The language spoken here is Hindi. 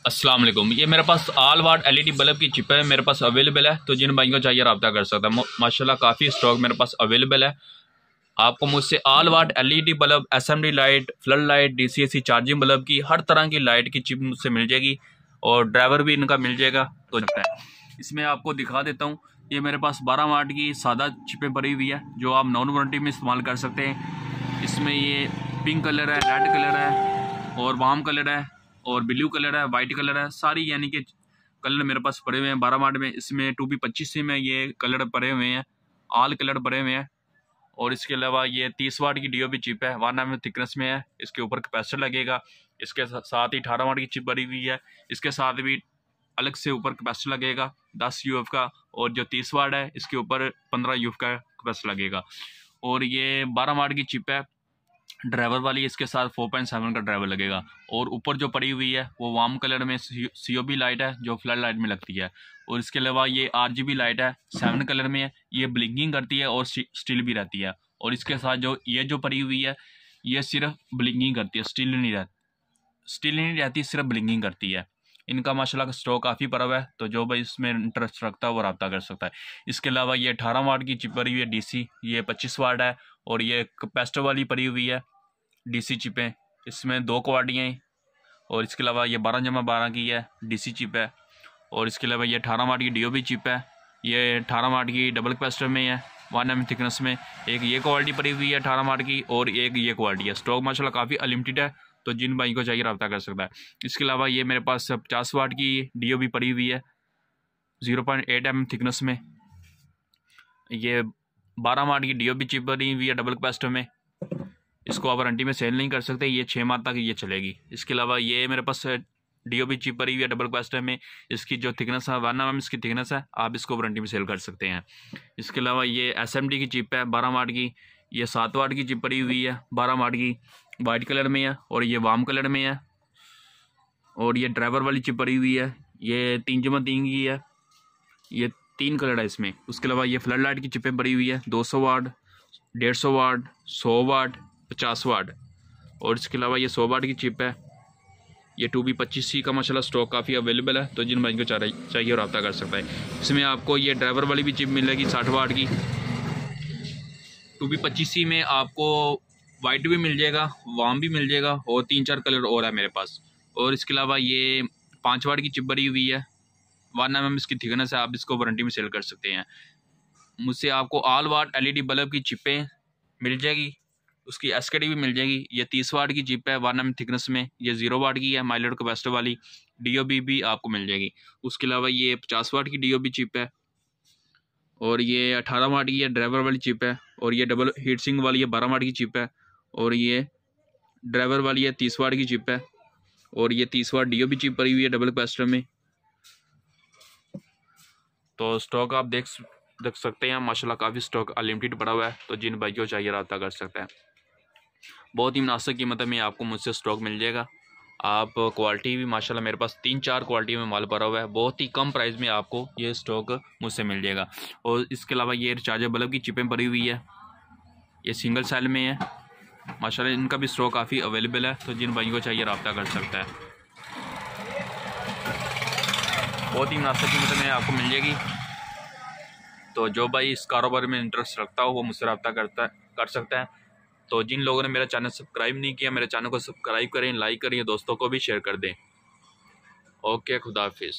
अस्सलाम वालेकुम। ये मेरे पास ऑल वाट एलईडी बल्ब की चिप है, मेरे पास अवेलेबल है। तो जिन भाइयों को चाहिए रब्ता कर सकता है। माशाल्लाह काफ़ी स्टॉक मेरे पास अवेलेबल है। आपको मुझसे all watt LED bulb, SMD light, flood light, DC AC charging bulb की हर तरह की लाइट की चिप मुझसे मिल जाएगी और ड्राइवर भी इनका मिल जाएगा। तो इसमें आपको दिखा देता हूँ। ये मेरे पास 12 वाट की सादा चिपें पड़ी हुई है जो आप नॉन वारंटी में इस्तेमाल कर सकते हैं। इसमें ये पिंक कलर है, रेड कलर है और वार्म कलर है और ब्लू कलर है, वाइट कलर है। सारी यानी कि कलर मेरे पास पड़े हुए हैं 12 वाट में। इसमें 2B25 में ये कलर पड़े हुए हैं, ऑल कलर पड़े हुए हैं। और इसके अलावा ये 30 वाट की डीओबी चिप है, 1 mm थिकनेस में है। इसके ऊपर कैपेसिटर लगेगा। इसके साथ ही 18 वाट की चिप पड़ी हुई है। इसके साथ भी अलग से ऊपर कैपेसिटर लगेगा 10 UF का। और जो 30 वाट है इसके ऊपर 15 UF का कैपेसिटर लगेगा। और ये 12 वाट की चिप है ड्राइवर वाली, इसके साथ 4.7 का ड्राइवर लगेगा। और ऊपर जो पड़ी हुई है वो वार्म कलर में COB लाइट है जो फ्लड लाइट में लगती है। और इसके अलावा ये RGB लाइट है, 7 कलर में है। ये ब्लिंकिंग करती है और स्टिल भी रहती है। और इसके साथ जो पड़ी हुई है ये सिर्फ ब्लिंकिंग करती है, स्टिल नहीं रहती, सिर्फ ब्लिंकिंग करती है। इनका माशाल्लाह का स्टॉक काफ़ी पड़ा हुआ है। तो जो भाई इसमें इंटरेस्ट रखता है वो रब्ता कर सकता है। इसके अलावा ये 18 वाट की चिप पड़ी हुई है DC, ये 25 वाट है। और ये कैपेसिटर वाली पड़ी हुई है DC चिपें, इसमें 2 क्वालिटियाँ हैं। और इसके अलावा ये 12/12 की है DC चिप है। और इसके अलावा ये 18 वाट की DOB चिप है। ये 18 वाट की डबल कैपेसिटर में है, 1 mm थिकनेस में। एक ये क्वालिटी पड़ी हुई है 18 वाट की और एक ये क्वालिटी है। स्टॉक माशाल्लाह काफ़ी अनलिमिटेड है। तो जिन भाई को चाहिए रब्ता कर सकता है। इसके अलावा ये मेरे पास 50 वाट की DOB पड़ी हुई है 0.8 mm थिकनेस में। ये 12 वाट की DOB चिप पड़ी हुई है डबल कैपेसिटर में। इसको आप वारंटी में सेल नहीं कर सकते, ये 6 माह तक ये चलेगी। इसके अलावा ये मेरे पास DOB चिप पड़ी हुई है डबल कैपेसिटर में। इसकी जो थिकनेस है 1 mm इसकी थिकनेस है, आप इसको वारंटी में सेल कर सकते हैं। इसके अलावा ये SMD की चिप है 12 वाट की, ये 7 वाट की चिप पड़ी हुई है 12 वाट की, वाइट कलर में है और ये वार्म कलर में है। और ये ड्राइवर वाली चिप पड़ी हुई है, ये 3/3 की है, ये 3 कलर है इसमें। उसके अलावा ये फ्लड लाइट की चिपें पड़ी हुई है 200 वाट, 150 वाट, 100 वाट, 50 वाट। और इसके अलावा ये 100 वाट की चिप है। ये 2B25C का माशाल्लाह स्टॉक काफ़ी अवेलेबल है। तो जिन भाई को चाहिए रब्ता कर सकता है। इसमें आपको ये ड्राइवर वाली भी चिप मिलेगी 60 वाट की। 2B25C में आपको वाइट भी मिल जाएगा, वार्म भी मिल जाएगा और 3-4 कलर और है मेरे पास। और इसके अलावा ये 5 वाट की चिप बनी हुई है, 1 mm इसकी थिकनेस है, आप इसको वारंटी में सेल कर सकते हैं। मुझसे आपको ऑल वाट LED बल्ब की चिपें मिल जाएगी, उसकी SKD भी मिल जाएगी। ये 30 वाट की चिप है 1 mm थिकनेस में, ये 0 वाट की है माइल्ड कैपेसिटर वाली। DOB भी आपको मिल जाएगी। उसके अलावा ये 50 वाट की DOB चिप है और ये 18 वाट की है ड्राइवर वाली चिप है। और ये डबल हीट सिंक वाली है 12 वाट की चिप है। और ये ड्राइवर वाली है 30 वाट की चिप है। और ये 30 वाट DOB चिप पड़ी हुई है डबल कैपेसिटर में। तो स्टॉक आप देख सकते हैं माशाल्लाह काफ़ी स्टॉक अनलिमिटेड पड़ा हुआ है। तो जिन भाइयों को चाहिए रब्ता कर सकते हैं। बहुत ही मुनासिब कीमत में आपको मुझसे स्टॉक मिल जाएगा। आप क्वालिटी भी माशाल्लाह मेरे पास 3-4 क्वालिटी में माल पड़ा हुआ है, बहुत ही कम प्राइस में आपको ये स्टॉक मुझसे मिल जाएगा। और इसके अलावा ये रिचार्जेबल बल्ब की चिपें पड़ी हुई है, ये सिंगल सेल में है माशाल्लाह, इनका भी स्टॉक काफ़ी अवेलेबल है। तो जिन भाइयों को चाहिए रब्ता कर सकता है। बहुत ही मुनासिब कीमत में आपको मिल जाएगी। तो जो भाई इस कारोबार में इंटरेस्ट रखता हो वो मुझसे रब्ता कर सकता है। तो जिन लोगों ने मेरा चैनल सब्सक्राइब नहीं किया, मेरे चैनल को सब्सक्राइब करें, लाइक करें, दोस्तों को भी शेयर कर दें। ओके, खुदा हाफिज़।